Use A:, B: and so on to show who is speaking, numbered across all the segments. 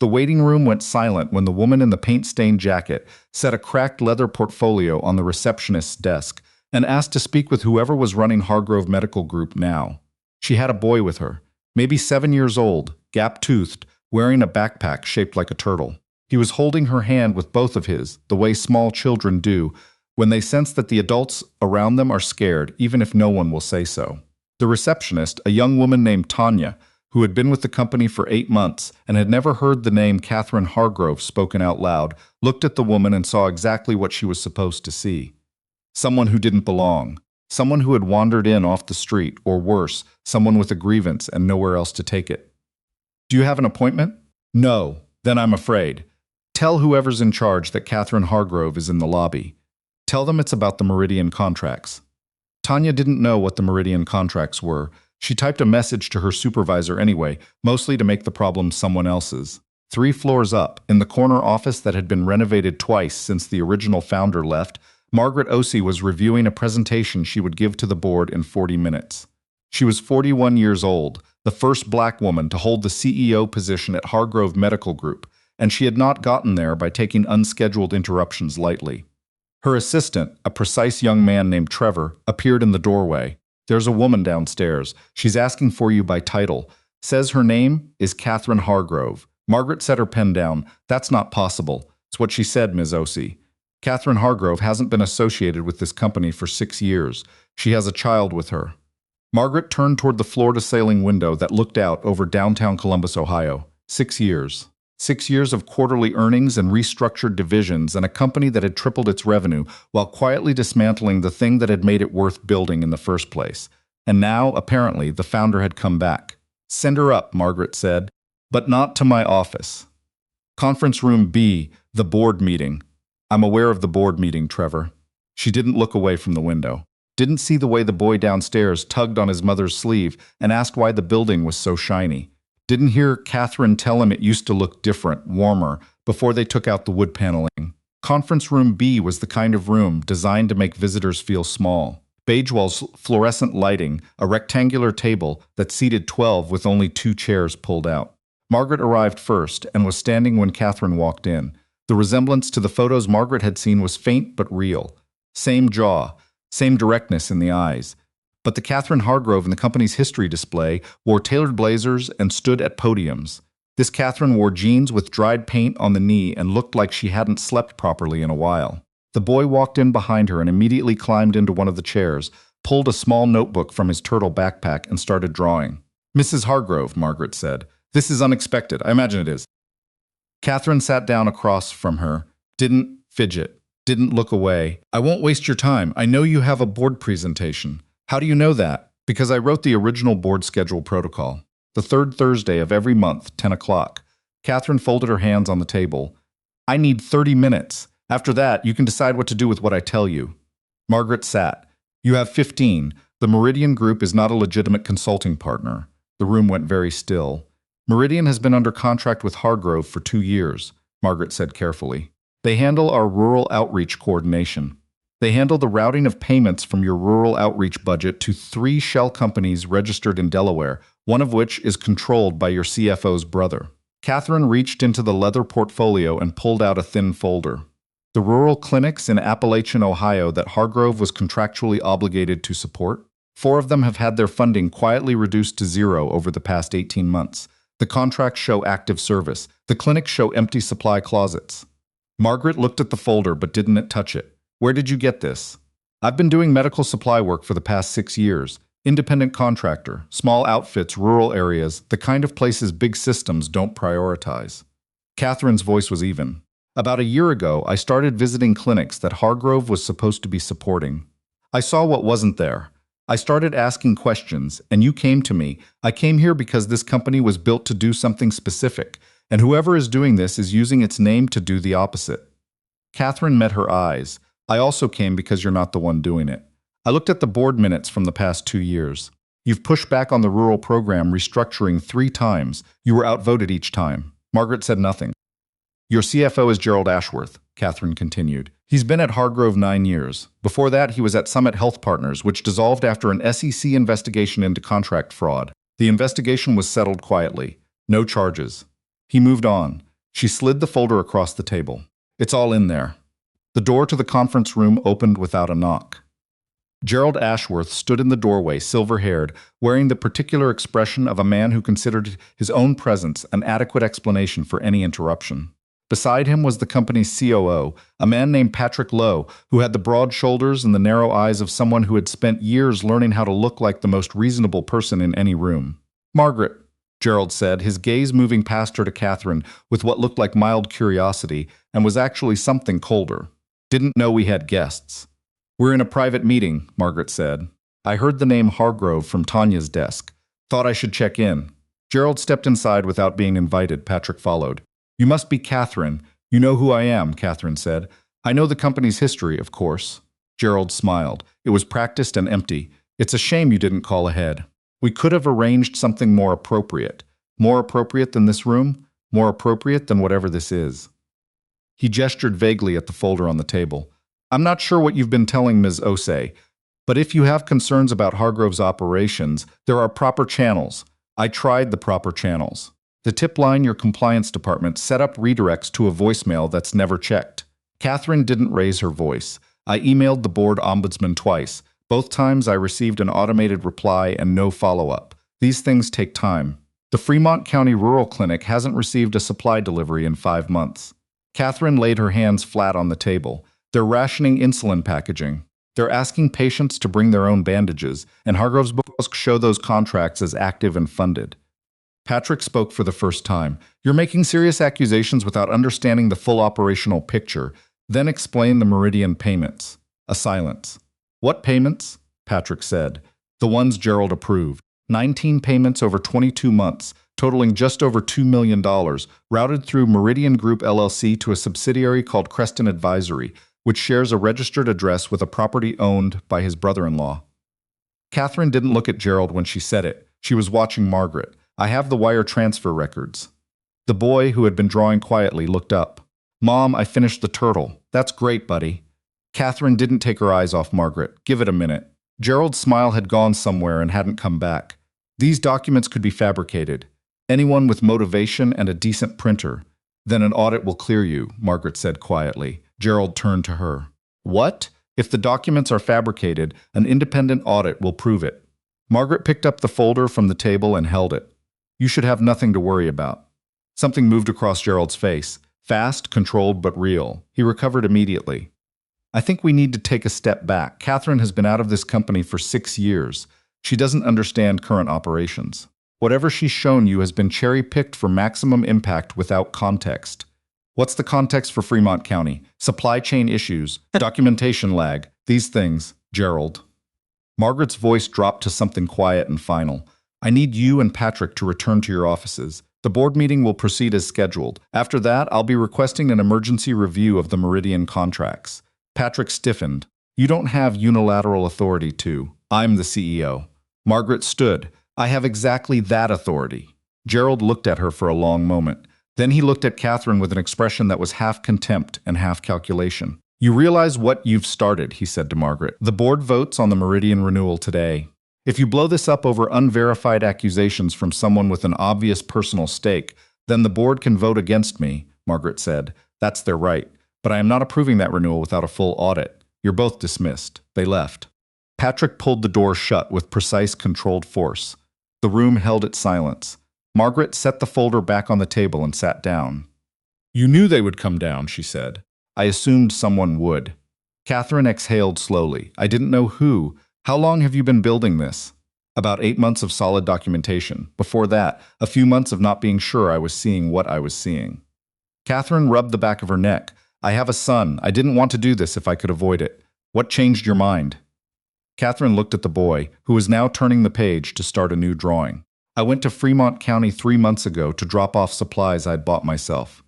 A: The waiting room went silent when the woman in the paint-stained jacket set a cracked leather portfolio on the receptionist's desk and asked to speak with whoever was running Hargrove Medical Group now. She had a boy with her, maybe 7 years old, gap-toothed, wearing a backpack shaped like a turtle. He was holding her hand with both of his, the way small children do when they sense that the adults around them are scared, even if no one will say so. The receptionist, a young woman named Tanya, who had been with the company for 8 months and had never heard the name Catherine Hargrove spoken out loud, looked at the woman and saw exactly what she was supposed to see. Someone who didn't belong. Someone who had wandered in off the street, or worse, someone with a grievance and nowhere else to take it. Do you have an appointment? No. Then I'm afraid. Tell whoever's in charge that Catherine Hargrove is in the lobby. Tell them it's about the Meridian contracts. Tanya didn't know what the Meridian contracts were. She typed a message to her supervisor anyway, mostly to make the problem someone else's. 3 floors up, in the corner office that had been renovated twice since the original founder left, Margaret Osei was reviewing a presentation she would give to the board in 40 minutes. She was 41 years old, the first black woman to hold the CEO position at Hargrove Medical Group, and she had not gotten there by taking unscheduled interruptions lightly. Her assistant, a precise young man named Trevor, appeared in the doorway. There's a woman downstairs. She's asking for you by title. Says her name is Catherine Hargrove. Margaret set her pen down. That's not possible. It's what she said, Ms. Osei. Catherine Hargrove hasn't been associated with this company for 6 years. She has a child with her. Margaret turned toward the floor-to-ceiling window that looked out over downtown Columbus, Ohio. 6 years. 6 years of quarterly earnings and restructured divisions and a company that had tripled its revenue while quietly dismantling the thing that had made it worth building in the first place. And now, apparently, the founder had come back. Send her up, Margaret said, but not to my office. Conference room B, the board meeting. I'm aware of the board meeting, Trevor. She didn't look away from the window. Didn't see the way the boy downstairs tugged on his mother's sleeve and asked why the building was so shiny. Didn't hear Catherine tell him it used to look different, warmer, before they took out the wood paneling. Conference room B was the kind of room designed to make visitors feel small. Beige walls, fluorescent lighting, a rectangular table that seated 12 with only 2 chairs pulled out. Margaret arrived first and was standing when Catherine walked in. The resemblance to the photos Margaret had seen was faint but real. Same jaw, same directness in the eyes. But the Catherine Hargrove in the company's history display wore tailored blazers and stood at podiums. This Catherine wore jeans with dried paint on the knee and looked like she hadn't slept properly in a while. The boy walked in behind her and immediately climbed into one of the chairs, pulled a small notebook from his turtle backpack and started drawing. Mrs. Hargrove, Margaret said. This is unexpected. I imagine it is. Catherine sat down across from her, didn't fidget, didn't look away. I won't waste your time. I know you have a board presentation. How do you know that? Because I wrote the original board schedule protocol. The 3rd Thursday of every month, 10 o'clock. Catherine folded her hands on the table. I need 30 minutes. After that, you can decide what to do with what I tell you. Margaret sat. You have 15. The Meridian Group is not a legitimate consulting partner. The room went very still. Meridian has been under contract with Hargrove for 2 years, Margaret said carefully. They handle our rural outreach coordination. They handle the routing of payments from your rural outreach budget to 3 shell companies registered in Delaware, one of which is controlled by your CFO's brother. Catherine reached into the leather portfolio and pulled out a thin folder. The rural clinics in Appalachian, Ohio that Hargrove was contractually obligated to support, 4 of them have had their funding quietly reduced to 0 over the past 18 months. The contracts show active service. The clinics show empty supply closets. Margaret looked at the folder but didn't touch it. Where did you get this? I've been doing medical supply work for the past 6 years. Independent contractor, small outfits, rural areas, the kind of places big systems don't prioritize. Catherine's voice was even. About a year ago, I started visiting clinics that Hargrove was supposed to be supporting. I saw what wasn't there. I started asking questions, and you came to me. I came here because this company was built to do something specific, and whoever is doing this is using its name to do the opposite. Catherine met her eyes. I also came because you're not the one doing it. I looked at the board minutes from the past 2 years. You've pushed back on the rural program restructuring 3 times. You were outvoted each time. Margaret said nothing. Your CFO is Gerald Ashworth, Catherine continued. He's been at Hargrove 9 years. Before that, he was at Summit Health Partners, which dissolved after an SEC investigation into contract fraud. The investigation was settled quietly. No charges. He moved on. She slid the folder across the table. It's all in there. The door to the conference room opened without a knock. Gerald Ashworth stood in the doorway, silver-haired, wearing the particular expression of a man who considered his own presence an adequate explanation for any interruption. Beside him was the company's COO, a man named Patrick Lowe, who had the broad shoulders and the narrow eyes of someone who had spent years learning how to look like the most reasonable person in any room. "Margaret," Gerald said, his gaze moving past her to Catherine with what looked like mild curiosity and was actually something colder. "Didn't know we had guests." "We're in a private meeting," Margaret said. "I heard the name Hargrove from Tanya's desk. Thought I should check in." Gerald stepped inside without being invited. Patrick followed. "You must be Catherine. You know who I am," Catherine said. "I know the company's history, of course." Gerald smiled. It was practiced and empty. "It's a shame you didn't call ahead. We could have arranged something more appropriate. More appropriate than this room? More appropriate than whatever this is." He gestured vaguely at the folder on the table. "I'm not sure what you've been telling Ms. Osei, but if you have concerns about Hargrove's operations, there are proper channels. I tried the proper channels. The tip line your compliance department set up redirects to a voicemail that's never checked." Catherine didn't raise her voice. "I emailed the board ombudsman twice. Both times I received an automated reply and no follow-up. These things take time. The Fremont County Rural Clinic hasn't received a supply delivery in 5 months." Catherine laid her hands flat on the table. "They're rationing insulin packaging. They're asking patients to bring their own bandages, and Hargrove's books show those contracts as active and funded." Patrick spoke for the first time. "You're making serious accusations without understanding the full operational picture. Then explain the Meridian payments." A silence. "What payments?" Patrick said. "The ones Gerald approved. 19 payments over 22 months, totaling just over $2 million, routed through Meridian Group LLC to a subsidiary called Creston Advisory, which shares a registered address with a property owned by his brother-in-law." Catherine didn't look at Gerald when she said it. She was watching Margaret. "I have the wire transfer records." The boy, who had been drawing quietly, looked up. "Mom, I finished the turtle." "That's great, buddy." Catherine didn't take her eyes off Margaret. "Give it a minute." Gerald's smile had gone somewhere and hadn't come back. "These documents could be fabricated. Anyone with motivation and a decent printer. Then an audit will clear you," Margaret said quietly. Gerald turned to her. "What? If the documents are fabricated, an independent audit will prove it." Margaret picked up the folder from the table and held it. "You should have nothing to worry about." Something moved across Gerald's face. Fast, controlled, but real. He recovered immediately. "I think we need to take a step back. Catherine has been out of this company for 6 years. She doesn't understand current operations. Whatever she's shown you has been cherry-picked for maximum impact without context. What's the context for Fremont County? Supply chain issues, documentation lag, these things, Gerald." Margaret's voice dropped to something quiet and final. "I need you and Patrick to return to your offices. The board meeting will proceed as scheduled. After that, I'll be requesting an emergency review of the Meridian contracts." Patrick stiffened. "You don't have unilateral authority to. I'm the CEO." Margaret stood. "I have exactly that authority." Gerald looked at her for a long moment. Then he looked at Catherine with an expression that was half contempt and half calculation. "You realize what you've started," he said to Margaret. "The board votes on the Meridian renewal today. If you blow this up over unverified accusations from someone with an obvious personal stake, then the board can vote against me," Margaret said. "That's their right. But I am not approving that renewal without a full audit. You're both dismissed." They left. Patrick pulled the door shut with precise, controlled force. The room held its silence. Margaret set the folder back on the table and sat down. "You knew they would come down," she said. "I assumed someone would." Catherine exhaled slowly. "I didn't know who. How long have you been building this?" "About 8 months of solid documentation. Before that, a few months of not being sure I was seeing what I was seeing." Catherine rubbed the back of her neck. "I have a son. I didn't want to do this if I could avoid it. What changed your mind?" Catherine looked at the boy, who was now turning the page to start a new drawing. "I went to Fremont County 3 months ago to drop off supplies I'd bought myself.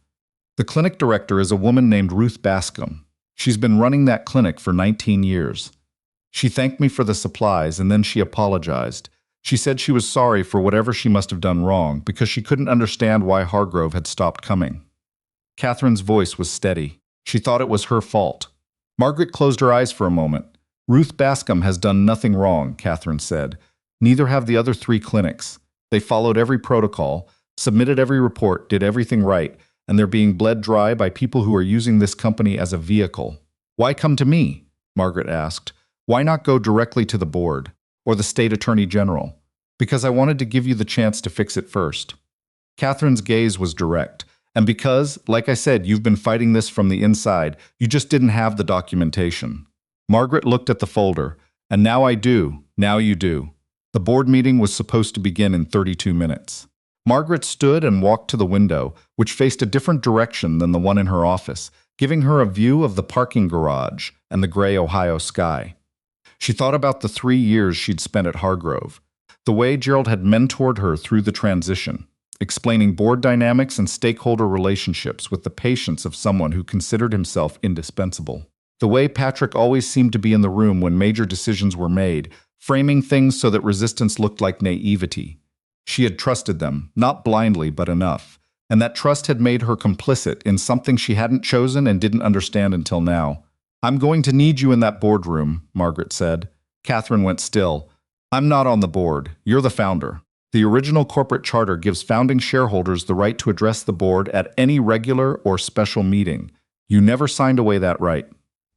A: The clinic director is a woman named Ruth Bascom. She's been running that clinic for 19 years. She thanked me for the supplies, and then she apologized. She said she was sorry for whatever she must have done wrong because she couldn't understand why Hargrove had stopped coming." Catherine's voice was steady. She thought it was her fault. Margaret closed her eyes for a moment. "Ruth Bascom has done nothing wrong," Catherine said. "Neither have the other 3 clinics. They followed every protocol, submitted every report, did everything right, and they're being bled dry by people who are using this company as a vehicle. Why come to me? Margaret asked. Why not go directly to the board or the state attorney general? Because I wanted to give you the chance to fix it first. Catherine's gaze was direct, and because, like I said, you've been fighting this from the inside, you just didn't have the documentation. Margaret looked at the folder, and now I do, now you do. The board meeting was supposed to begin in 32 minutes. Margaret stood and walked to the window, which faced a different direction than the one in her office, giving her a view of the parking garage and the gray Ohio sky. She thought about the 3 years she'd spent at Hargrove, the way Gerald had mentored her through the transition, explaining board dynamics and stakeholder relationships with the patience of someone who considered himself indispensable. The way Patrick always seemed to be in the room when major decisions were made, framing things so that resistance looked like naivety. She had trusted them, not blindly but enough, and that trust had made her complicit in something she hadn't chosen and didn't understand until now. I'm going to need you in that boardroom, Margaret said. Catherine went still. I'm not on the board. You're the founder. The original corporate charter gives founding shareholders the right to address the board at any regular or special meeting. You never signed away that right.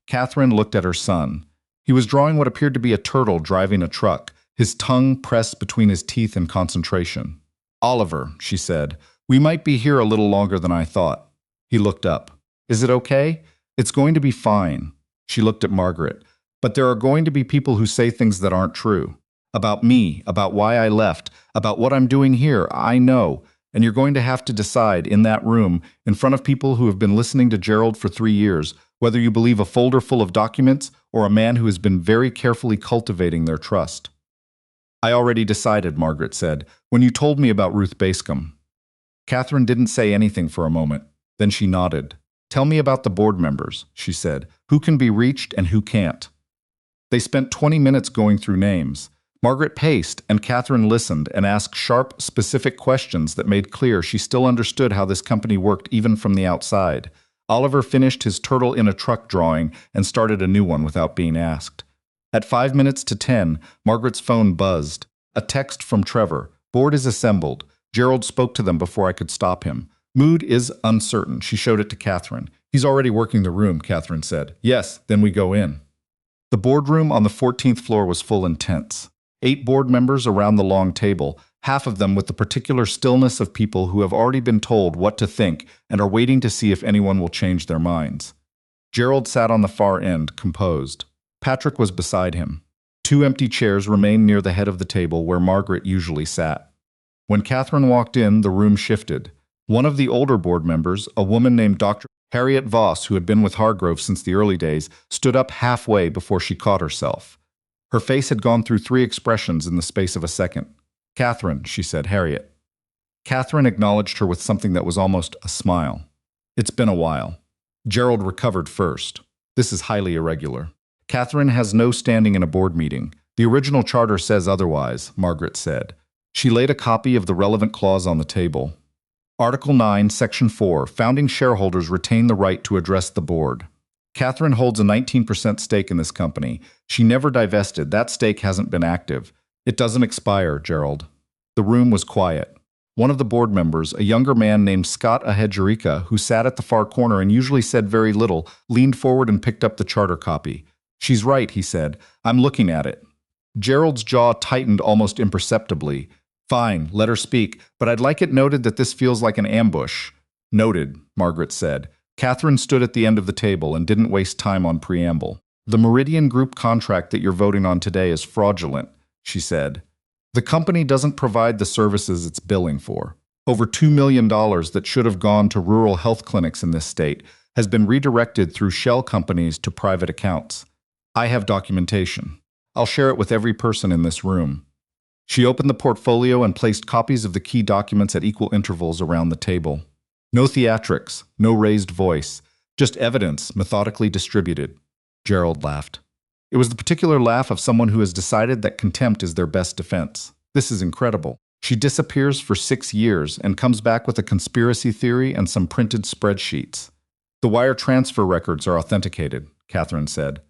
A: Catherine looked at her son. He was drawing what appeared to be a turtle driving a truck, his tongue pressed between his teeth in concentration. Oliver, she said, we might be here a little longer than I thought. He looked up. Is it okay? It's going to be fine. She looked at Margaret. But there are going to be people who say things that aren't true. About me, about why I left, about what I'm doing here, I know. And you're going to have to decide in that room, in front of people who have been listening to Gerald for 3 years, whether you believe a folder full of documents or a man who has been very carefully cultivating their trust. I already decided, Margaret said, when you told me about Ruth Bascom. Catherine didn't say anything for a moment. Then she nodded. Tell me about the board members, she said. Who can be reached and who can't? They spent 20 minutes going through names. Margaret paced, and Catherine listened and asked sharp, specific questions that made clear she still understood how this company worked even from the outside. Oliver finished his turtle in a truck drawing and started a new one without being asked. At 5 minutes to 10, Margaret's phone buzzed. A text from Trevor. Board is assembled. Gerald spoke to them before I could stop him. Mood is uncertain. She showed it to Catherine. He's already working the room, Catherine said. Yes, then we go in. The boardroom on the 14th floor was full and tense. 8 board members around the long table, half of them with the particular stillness of people who have already been told what to think and are waiting to see if anyone will change their minds. Gerald sat on the far end, composed. Patrick was beside him. 2 empty chairs remained near the head of the table where Margaret usually sat. When Catherine walked in, the room shifted. One of the older board members, a woman named Dr. Harriet Voss, who had been with Hargrove since the early days, stood up halfway before she caught herself. Her face had gone through 3 expressions in the space of a second. Catherine, she said, Harriet. Catherine acknowledged her with something that was almost a smile. It's been a while. Gerald recovered first. This is highly irregular. Catherine has no standing in a board meeting. The original charter says otherwise, Margaret said. She laid a copy of the relevant clause on the table. Article 9, Section 4, founding shareholders retain the right to address the board. Catherine holds a 19% stake in this company. She never divested. That stake hasn't been active. It doesn't expire, Gerald. The room was quiet. One of the board members, a younger man named Scott Ahejerica, who sat at the far corner and usually said very little, leaned forward and picked up the charter copy. She's right, he said. I'm looking at it. Gerald's jaw tightened almost imperceptibly. Fine, let her speak, but I'd like it noted that this feels like an ambush. Noted, Margaret said. Catherine stood at the end of the table and didn't waste time on preamble. The Meridian Group contract that you're voting on today is fraudulent, she said. The company doesn't provide the services it's billing for. Over $2 million that should have gone to rural health clinics in this state has been redirected through shell companies to private accounts. I have documentation. I'll share it with every person in this room. She opened the portfolio and placed copies of the key documents at equal intervals around the table. No theatrics, no raised voice, just evidence methodically distributed. Gerald laughed. It was the particular laugh of someone who has decided that contempt is their best defense. This is incredible. She disappears for 6 years and comes back with a conspiracy theory and some printed spreadsheets. The wire transfer records are authenticated, Catherine said.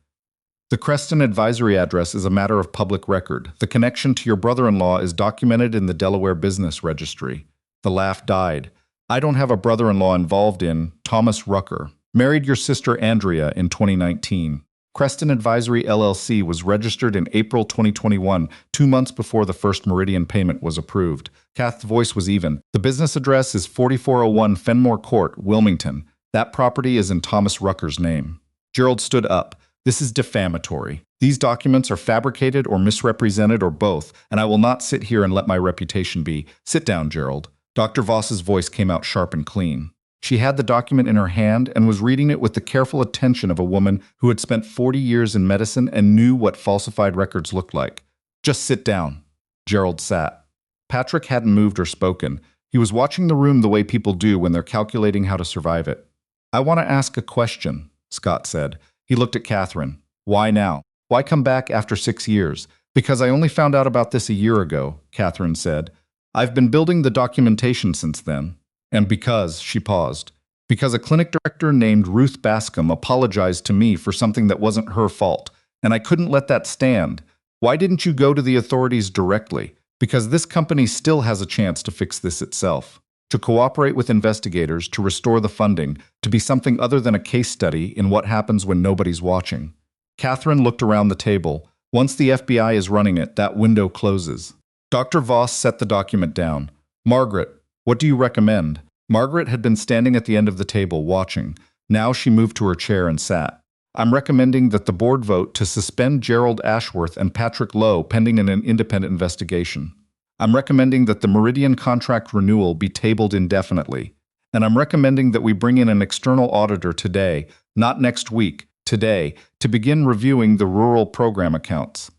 A: The Creston advisory address is a matter of public record. The connection to your brother-in-law is documented in the Delaware Business Registry. The laugh died. I don't have a brother-in-law involved in Thomas Rucker. Married your sister Andrea in 2019. Creston Advisory LLC was registered in April 2021, 2 months before the first Meridian payment was approved. Kath's voice was even. The business address is 4401 Fenmore Court, Wilmington. That property is in Thomas Rucker's name. Gerald stood up. This is defamatory. These documents are fabricated or misrepresented or both, and I will not sit here and let my reputation be. Sit down, Gerald. Dr. Voss's voice came out sharp and clean. She had the document in her hand and was reading it with the careful attention of a woman who had spent 40 years in medicine and knew what falsified records looked like. Just sit down. Gerald sat. Patrick hadn't moved or spoken. He was watching the room the way people do when they're calculating how to survive it. I want to ask a question, Scott said. He looked at Catherine. Why now? Why come back after 6 years? Because I only found out about this a year ago, Catherine said. I've been building the documentation since then. And because, she paused, because a clinic director named Ruth Bascom apologized to me for something that wasn't her fault, and I couldn't let that stand. Why didn't you go to the authorities directly? Because this company still has a chance to fix this itself, to cooperate with investigators, to restore the funding, to be something other than a case study in what happens when nobody's watching. Catherine looked around the table. Once the FBI is running it, that window closes. Dr. Voss set the document down. Margaret, what do you recommend? Margaret had been standing at the end of the table watching. Now she moved to her chair and sat. I'm recommending that the board vote to suspend Gerald Ashworth and Patrick Lowe pending an independent investigation. I'm recommending that the Meridian contract renewal be tabled indefinitely. And I'm recommending that we bring in an external auditor today, not next week, today, to begin reviewing the rural program accounts.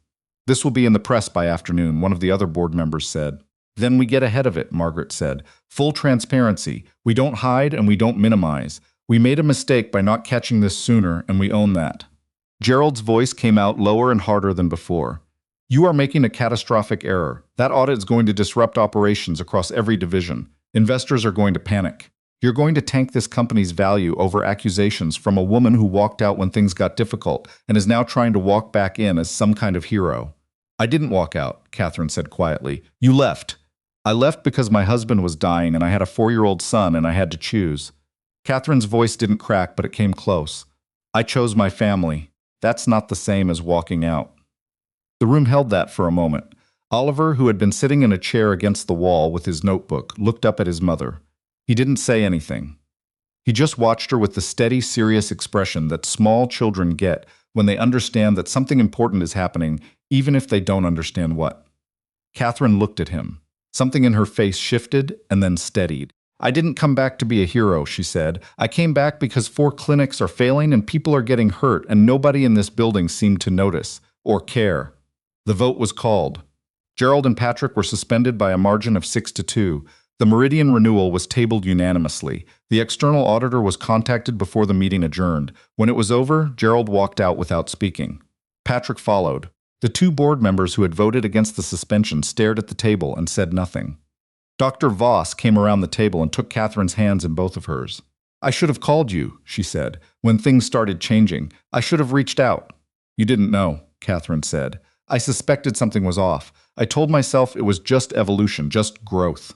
A: This will be in the press by afternoon, one of the other board members said. Then we get ahead of it, Margaret said. Full transparency. We don't hide and we don't minimize. We made a mistake by not catching this sooner, and we own that. Gerald's voice came out lower and harder than before. You are making a catastrophic error. That audit is going to disrupt operations across every division. Investors are going to panic. You're going to tank this company's value over accusations from a woman who walked out when things got difficult and is now trying to walk back in as some kind of hero. I didn't walk out, Catherine said quietly. You left. I left because my husband was dying and I had a 4-year-old son and I had to choose. Catherine's voice didn't crack, but it came close. I chose my family. That's not the same as walking out. The room held that for a moment. Oliver, who had been sitting in a chair against the wall with his notebook, looked up at his mother. He didn't say anything. He just watched her with the steady, serious expression that small children get when they understand that something important is happening, even if they don't understand what. Catherine looked at him. Something in her face shifted and then steadied. I didn't come back to be a hero, she said. I came back because 4 clinics are failing and people are getting hurt and nobody in this building seemed to notice or care. The vote was called. Gerald and Patrick were suspended by a margin of 6-2. The Meridian renewal was tabled unanimously. The external auditor was contacted before the meeting adjourned. When it was over, Gerald walked out without speaking. Patrick followed. The 2 board members who had voted against the suspension stared at the table and said nothing. Dr. Voss came around the table and took Catherine's hands in both of hers. I should have called you, she said, when things started changing. I should have reached out. You didn't know, Catherine said. I suspected something was off. I told myself it was just evolution, just growth.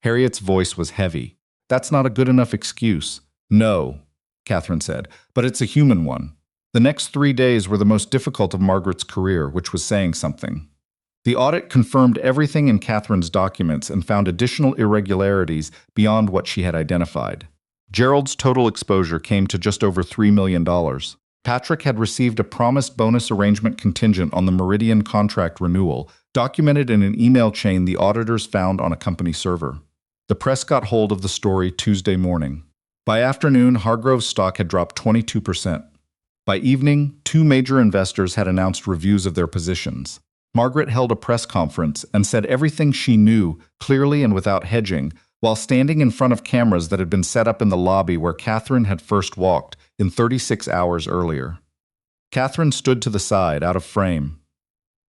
A: Harriet's voice was heavy. That's not a good enough excuse. No, Catherine said, but it's a human one. The next 3 days were the most difficult of Margaret's career, which was saying something. The audit confirmed everything in Catherine's documents and found additional irregularities beyond what she had identified. Gerald's total exposure came to just over $3 million. Patrick had received a promised bonus arrangement contingent on the Meridian contract renewal, documented in an email chain the auditors found on a company server. The press got hold of the story Tuesday morning. By afternoon, Hargrove's stock had dropped 22%. By evening, 2 major investors had announced reviews of their positions. Margaret held a press conference and said everything she knew, clearly and without hedging, while standing in front of cameras that had been set up in the lobby where Catherine had first walked in 36 hours earlier. Catherine stood to the side, out of frame.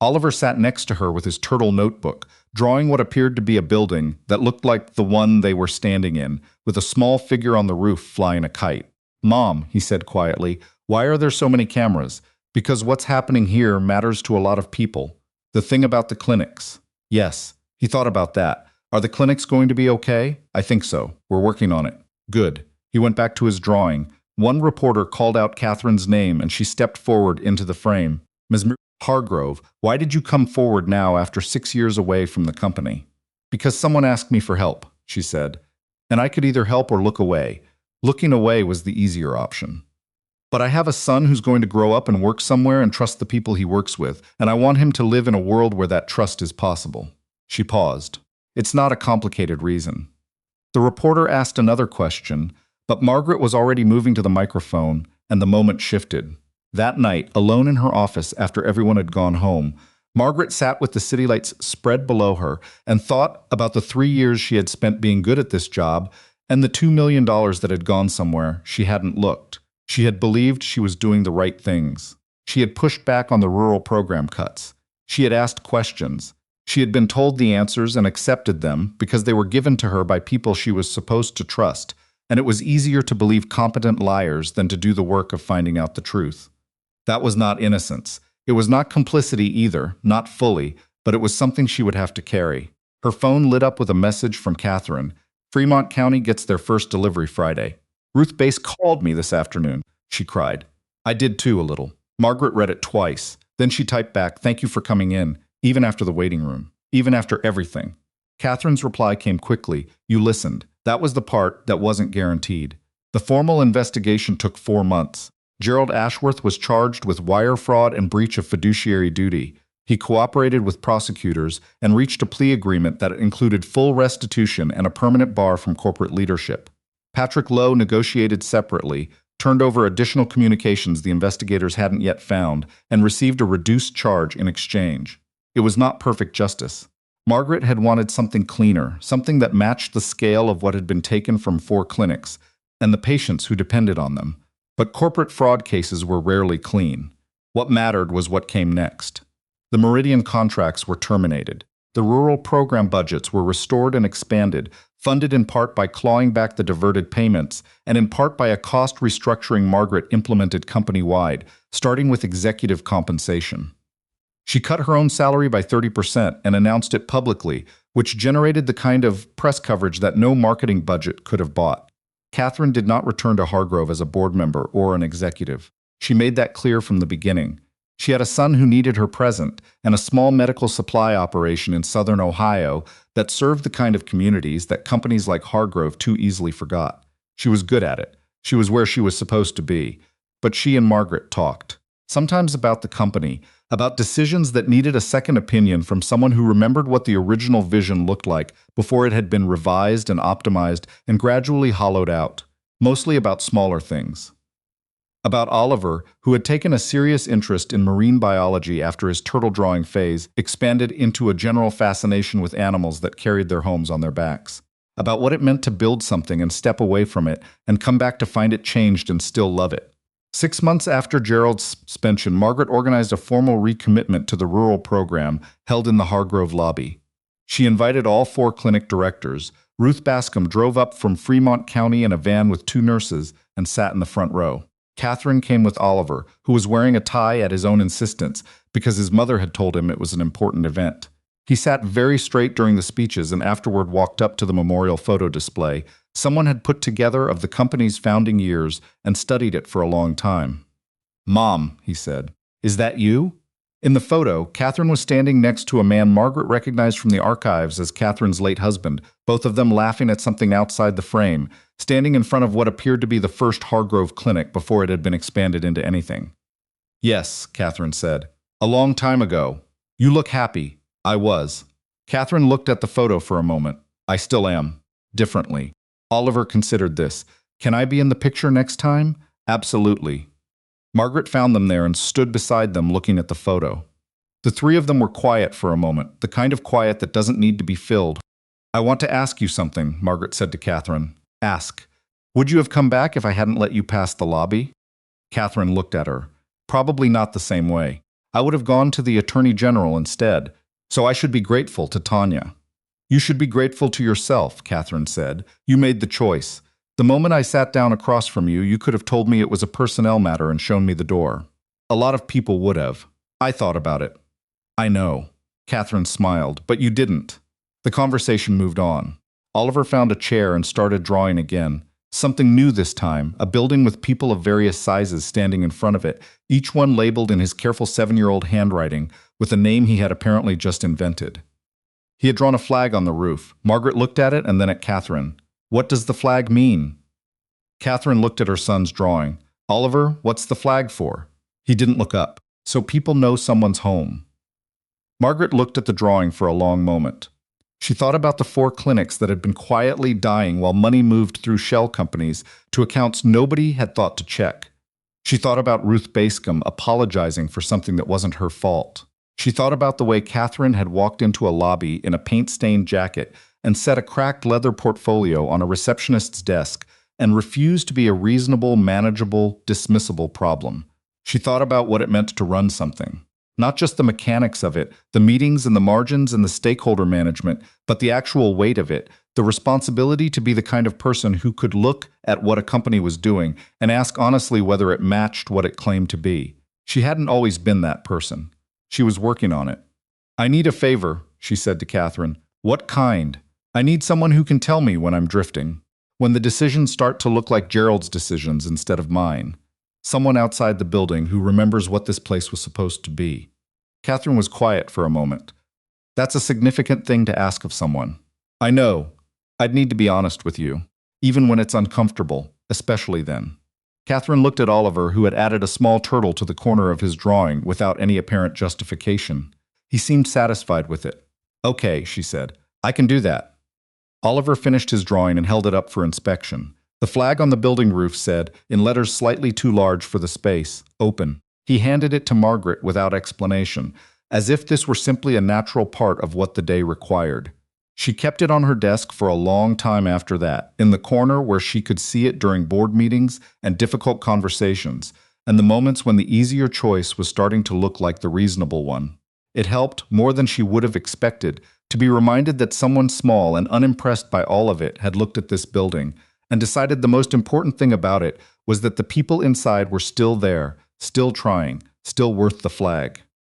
A: Oliver sat next to her with his turtle notebook, drawing what appeared to be a building that looked like the one they were standing in, with a small figure on the roof flying a kite. Mom, he said quietly, why are there so many cameras? Because what's happening here matters to a lot of people. The thing about the clinics. Yes, he thought about that. Are the clinics going to be okay? I think so. We're working on it. Good. He went back to his drawing. One reporter called out Catherine's name and she stepped forward into the frame. Ms. Hargrove, why did you come forward now after 6 years away from the company? Because someone asked me for help, she said. And I could either help or look away. Looking away was the easier option. But I have a son who's going to grow up and work somewhere and trust the people he works with, and I want him to live in a world where that trust is possible. She paused. It's not a complicated reason. The reporter asked another question, but Margaret was already moving to the microphone, and the moment shifted. That night, alone in her office after everyone had gone home, Margaret sat with the city lights spread below her and thought about the 3 years she had spent being good at this job and the $2 million that had gone somewhere she hadn't looked. She had believed she was doing the right things. She had pushed back on the rural program cuts. She had asked questions. She had been told the answers and accepted them because they were given to her by people she was supposed to trust, and it was easier to believe competent liars than to do the work of finding out the truth. That was not innocence. It was not complicity either, not fully, but it was something she would have to carry. Her phone lit up with a message from Catherine. Fremont County gets their first delivery Friday. Ruth Bass called me this afternoon, she cried. I did too, a little. Margaret read it twice. Then she typed back, thank you for coming in, even after the waiting room, even after everything. Catherine's reply came quickly. You listened. That was the part that wasn't guaranteed. The formal investigation took 4 months. Gerald Ashworth was charged with wire fraud and breach of fiduciary duty. He cooperated with prosecutors and reached a plea agreement that included full restitution and a permanent bar from corporate leadership. Patrick Lowe negotiated separately, turned over additional communications the investigators hadn't yet found, and received a reduced charge in exchange. It was not perfect justice. Margaret had wanted something cleaner, something that matched the scale of what had been taken from 4 clinics, and the patients who depended on them. But corporate fraud cases were rarely clean. What mattered was what came next. The Meridian contracts were terminated. The rural program budgets were restored and expanded, funded in part by clawing back the diverted payments, and in part by a cost restructuring Margaret implemented company-wide, starting with executive compensation. She cut her own salary by 30% and announced it publicly, which generated the kind of press coverage that no marketing budget could have bought. Catherine did not return to Hargrove as a board member or an executive. She made that clear from the beginning. She had a son who needed her present and a small medical supply operation in southern Ohio that served the kind of communities that companies like Hargrove too easily forgot. She was good at it. She was where she was supposed to be. But she and Margaret talked. Sometimes about the company, about decisions that needed a second opinion from someone who remembered what the original vision looked like before it had been revised and optimized and gradually hollowed out. Mostly about smaller things. About Oliver, who had taken a serious interest in marine biology after his turtle drawing phase expanded into a general fascination with animals that carried their homes on their backs. About what it meant to build something and step away from it and come back to find it changed and still love it. 6 months after Gerald's suspension, Margaret organized a formal recommitment to the rural program held in the Hargrove lobby. She invited all 4 clinic directors. Ruth Bascom drove up from Fremont County in a van with 2 nurses and sat in the front row. Catherine came with Oliver, who was wearing a tie at his own insistence because his mother had told him it was an important event. He sat very straight during the speeches and afterward walked up to the memorial photo display someone had put together of the company's founding years and studied it for a long time. "Mom," he said, "is that you?" In the photo, Catherine was standing next to a man Margaret recognized from the archives as Catherine's late husband, both of them laughing at something outside the frame, standing in front of what appeared to be the first Hargrove clinic before it had been expanded into anything. "Yes," Catherine said. "A long time ago. You look happy." "I was." Catherine looked at the photo for a moment. "I still am. Differently." Oliver considered this. "Can I be in the picture next time?" "Absolutely." Margaret found them there and stood beside them looking at the photo. The 3 of them were quiet for a moment, the kind of quiet that doesn't need to be filled. "I want to ask you something," Margaret said to Catherine. "Ask. Would you have come back if I hadn't let you pass the lobby?" Catherine looked at her. "Probably not the same way. I would have gone to the Attorney General instead. So I should be grateful to Tanya." "You should be grateful to yourself," Catherine said. "You made the choice. The moment I sat down across from you, you could have told me it was a personnel matter and shown me the door. A lot of people would have. I thought about it." "I know." Catherine smiled. "But you didn't." The conversation moved on. Oliver found a chair and started drawing again. Something new this time, a building with people of various sizes standing in front of it, each one labeled in his careful 7-year-old handwriting with a name he had apparently just invented. He had drawn a flag on the roof. Margaret looked at it and then at Catherine. "What does the flag mean?" Catherine looked at her son's drawing. "Oliver, what's the flag for?" He didn't look up. "So people know someone's home." Margaret looked at the drawing for a long moment. She thought about the 4 clinics that had been quietly dying while money moved through shell companies to accounts nobody had thought to check. She thought about Ruth Bascom apologizing for something that wasn't her fault. She thought about the way Catherine had walked into a lobby in a paint-stained jacket and set a cracked leather portfolio on a receptionist's desk and refused to be a reasonable, manageable, dismissible problem. She thought about what it meant to run something. Not just the mechanics of it, the meetings and the margins and the stakeholder management, but the actual weight of it, the responsibility to be the kind of person who could look at what a company was doing and ask honestly whether it matched what it claimed to be. She hadn't always been that person. She was working on it. "I need a favor," she said to Catherine. "What kind? I need someone who can tell me when I'm drifting. When the decisions start to look like Gerald's decisions instead of mine. Someone outside the building who remembers what this place was supposed to be." Catherine was quiet for a moment. "That's a significant thing to ask of someone." "I know. I'd need to be honest with you, even when it's uncomfortable, especially then." Catherine looked at Oliver, who had added a small turtle to the corner of his drawing without any apparent justification. He seemed satisfied with it. "Okay," she said. "I can do that." Oliver finished his drawing and held it up for inspection. The flag on the building roof said, in letters slightly too large for the space, "Open." He handed it to Margaret without explanation, as if this were simply a natural part of what the day required. She kept it on her desk for a long time after that, in the corner where she could see it during board meetings and difficult conversations, and the moments when the easier choice was starting to look like the reasonable one. It helped, more than she would have expected, to be reminded that someone small and unimpressed by all of it had looked at this building and decided the most important thing about it was that the people inside were still there, still trying, still worth the flag.